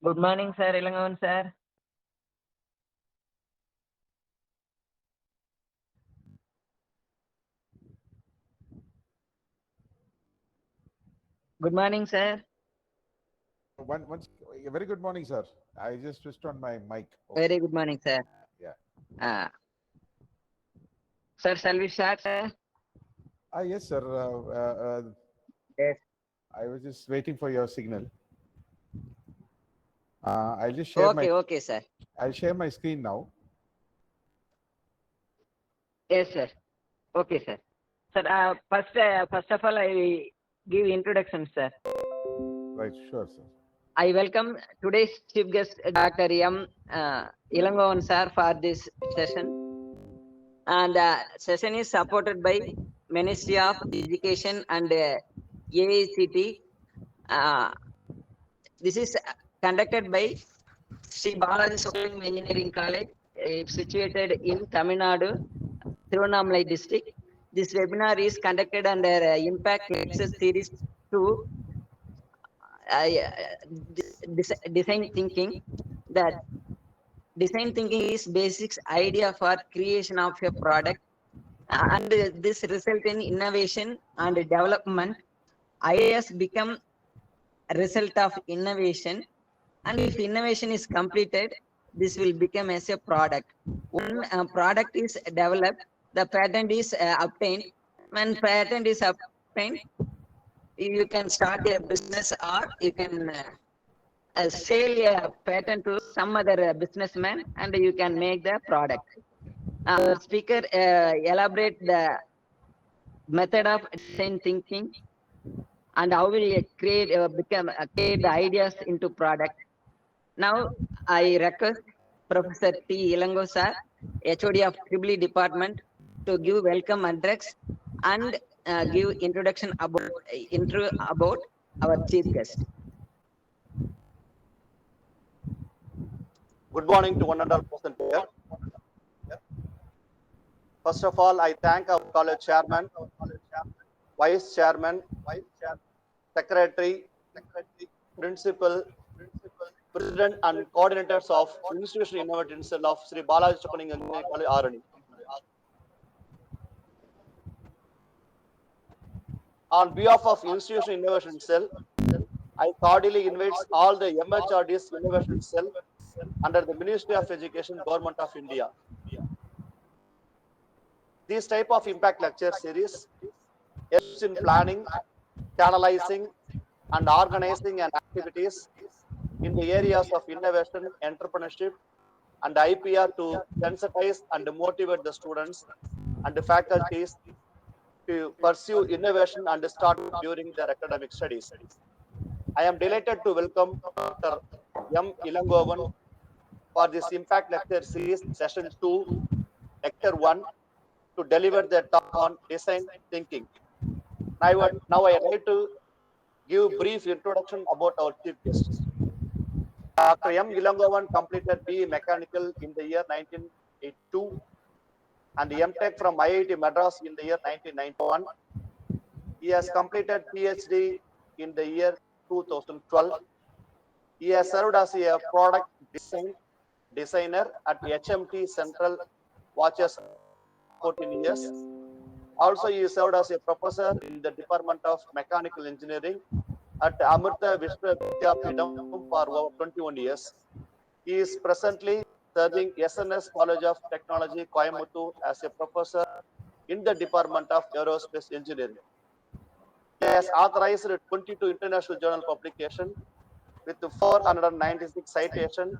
Good morning, sir. Ilangavan, sir. Good morning, sir. Very good morning, sir. I just switched on my mic. Very good morning, sir. Yeah. Sir, shall we start, sir? Yes, sir. Yes. I was just waiting for your signal. I'll just share Okay, sir. I'll share my screen now. Yes, sir. Okay, sir. Sir, first of all, I give introduction, sir. Right, sure, sir. I welcome today's chief guest, Dr. M. Ilangavan, sir, for this session. And session is supported by Ministry of Education and AICT. This is conducted by Sri Balaji Soling Engineering College, situated in Tamil Nadu, Tiruvannamalai district. This webinar is conducted under Impact Lecture Series 2, Design Thinking. That design thinking is basic idea for creation of a product, and this result in innovation and development. Ideas become a result of innovation, and if innovation is completed, this will become as a product. When a product is developed, the patent is obtained. When patent is obtained, you can start a business, or you can sell a patent to some other businessman, and you can make the product. Speaker elaborate the method of design thinking and how will you create create the ideas into product. Now I request Professor T. Ilango sir, HOD of Tribly Department, to give welcome address and give introduction about intro about our chief guest. Good morning to one and all present here. First of all, I thank our college chairman, vice chairman, secretary, principal, president, and coordinators of Institution Innovation Cell of Sri Balaji Soling Engineering College, Arani. On behalf of Institution Innovation Cell, I cordially invite all the MHRD's Innovation Cell under the Ministry of Education, Government of India. This type of impact lecture series helps in planning, channelizing, and organizing and activities in the areas of innovation, entrepreneurship, and IPR to sensitize and motivate the students and the faculties to pursue innovation and start during their academic studies. I am delighted to welcome Dr. M. Ilangovan for this impact lecture series, session 2, lecture 1, to deliver their talk on design thinking. Now I would like to give brief introduction about our chief guest. Dr. M. Ilangovan completed BE Mechanical in the year 1982 and MTech from IIT Madras in the year 1991. He has completed PhD in the year 2012. He has served as a product designer at HMT Central Watches 14 years. Also, he served as a professor in the Department of Mechanical Engineering at Amrita Vishwa Vidyapeetham for over 21 years. He is presently serving SNS College of Technology, Coimbatore as a professor in the Department of Aerospace Engineering. He has authorized 22 international journal publications with 496 citations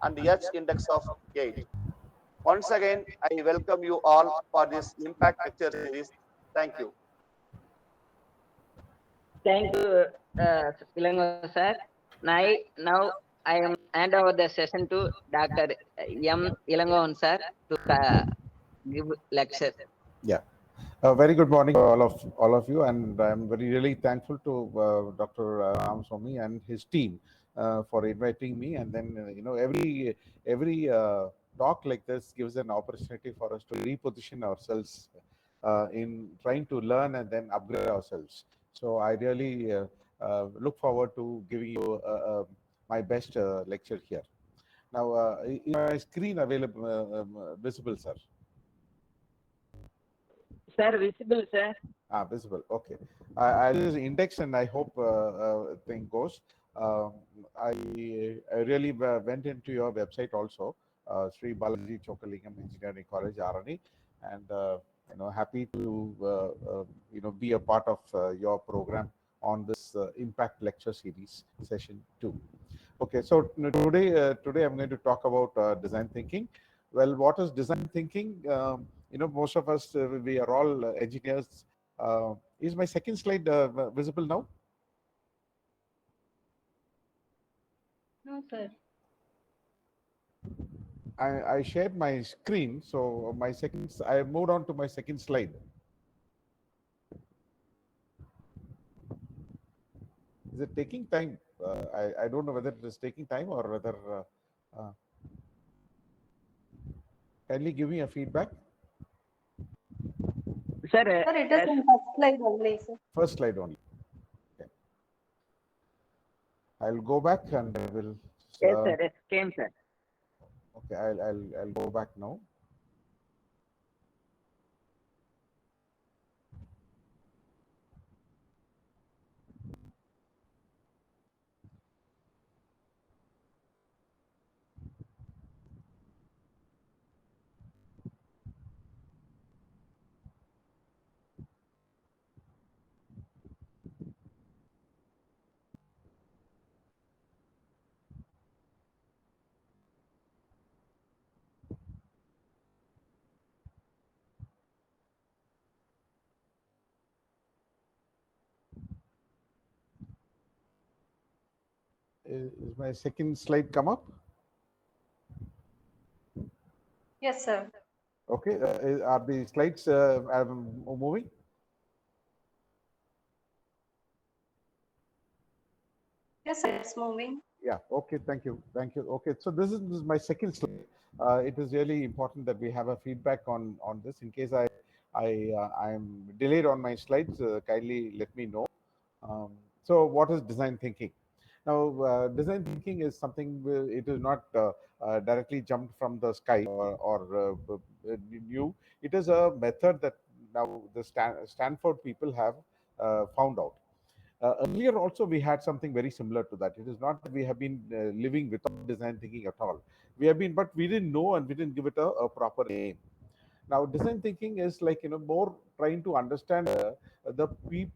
and the H index of 8. Once again, I welcome you all for this impact lecture series. Thank you. Thank you, Ilango sir. Now I am hand over the session to Dr. M. Ilangovan sir to give lecture. Yeah. Very good morning to all of you, and I'm really thankful to Dr. Ramswamy and his team for inviting me. And then every talk like this gives an opportunity for us to reposition ourselves in trying to learn and then upgrade ourselves. So I really look forward to giving you my best lecture here. Now, is my screen available, visible, sir? Sir, visible, sir. Visible. Okay. I'll use index, and I hope thing goes. Um, I really went into your website also, Sri Balaji Chokalingam Engineering College, Arani, and happy to be a part of your program on this Impact Lecture Series session 2. Okay, so today I'm going to talk about design thinking. Well, what is design thinking? Most of us we are all engineers. Is my second slide visible now? No, sir. I shared my screen, so I moved on to my second slide. Is it taking time? I don't know whether it is taking time or whether. Uh, Kindly give me a feedback. Sir, Sir, it is in first slide only, sir. First slide only. Okay. I'll go back and I will. yes, sir. It came, sir. Okay, I'll go back now. Is my second slide come up? Yes, sir. Okay, are the slides moving? Yes, sir, it's moving. Yeah. Okay. Thank you. Thank you. Okay. So this is my second slide. It is really important that we have a feedback on this. In case I'm delayed on my slides, kindly let me know. So what is design thinking? Now, design thinking is something. It is not directly jumped from the sky or new. It is a method that now the Stanford people have found out. Earlier also we had something very similar to that. It is not that we have been living without design thinking at all. We have been, but we didn't know and we didn't give it a proper name. Now design thinking is like more trying to understand the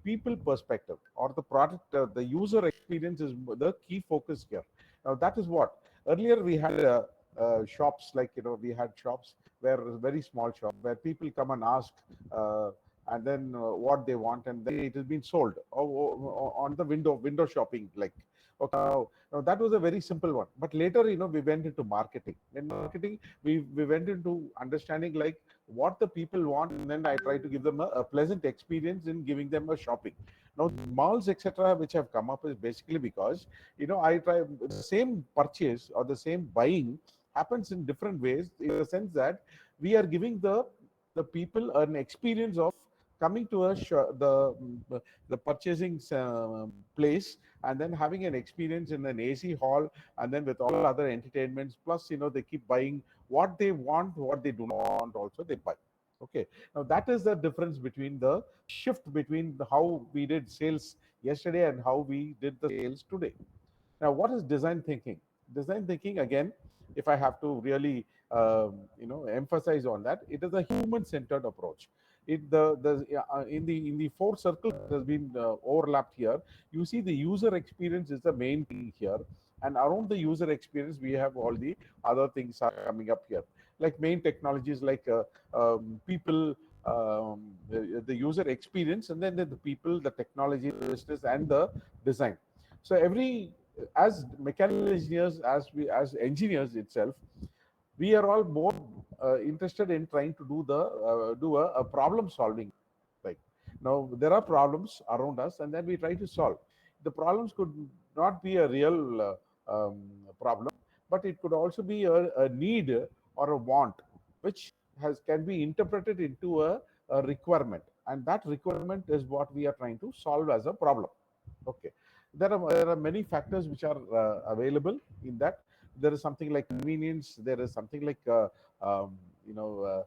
people perspective or the product, the user experience is the key focus here. Now that is what earlier we had shops, like we had shops where very small shop where people come and ask uh, and then what they want, and then it has been sold on the window shopping, like. Okay, now that was a very simple one, but later we went into marketing. In marketing we went into understanding like what the people want, and then I try to give them a pleasant experience in giving them a shopping. Now malls etc which have come up is basically because I try the same purchase or the same buying happens in different ways, in the sense that we are giving the people an experience of coming to the purchasing place, and then having an experience in an AC hall, and then with all other entertainments, plus they keep buying what they want, what they do not want also they buy. Okay, now that is the difference between the shift between how we did sales yesterday and how we did the sales today. Now, what is design thinking? Design thinking, again, if I have to really emphasize on that, it is a human-centered approach. In the four circles that has been overlapped here, you see the user experience is the main thing here, and around the user experience, we have all the other things are coming up here, like main technologies like people, the user experience, and then the people, the technology, the business, and the design. So as mechanical engineers, as engineers itself, we are all more interested in trying to do a problem solving. Like, now there are problems around us, and then we try to solve. The problems could not be a real problem, but it could also be a need or a want, which can be interpreted into a requirement, and that requirement is what we are trying to solve as a problem. Okay. there are many factors which are available in that. There is something like convenience. There is something like um, you know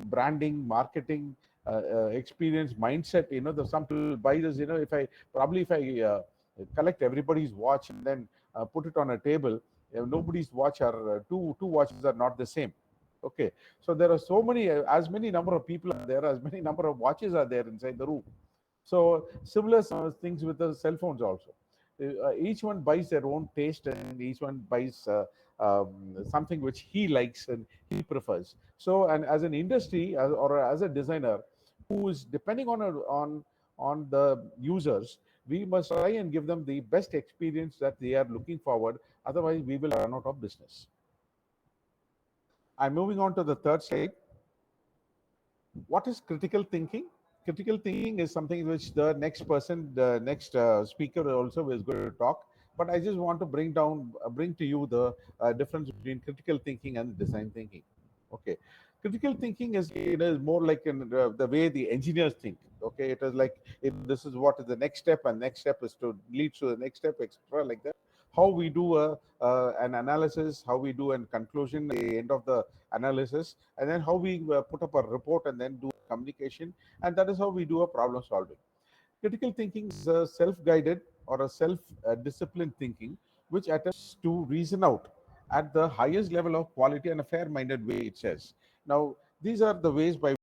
branding, marketing, experience, mindset. The some people buy this. If I collect everybody's watch and then put it on a table, nobody's watch are two watches are not the same. Okay, so there are so many, as many number of people are there, as many number of watches are there inside the room. So similar things with the cell phones also. Each one buys their own taste, and each one buys something which he likes and he prefers. So, and as an industry or as a designer who is depending on the users, we must try and give them the best experience that they are looking forward. Otherwise, we will run out of business. I'm moving on to the third slide. What is critical thinking? Critical thinking is something which the next speaker also is going to talk. But I just want to bring to you the difference between critical thinking and design thinking. Okay, critical thinking is more like the way the engineers think. Okay, it is like this is what is the next step, and next step is to lead to the next step, etc. Like that. How we do an analysis, how we do a conclusion at the end of the analysis, and then how we put up a report and then do communication, and that is how we do a problem solving. Critical thinking is a self-guided or a self-disciplined thinking which attempts to reason out at the highest level of quality and a fair-minded way, it says. Now, these are the ways by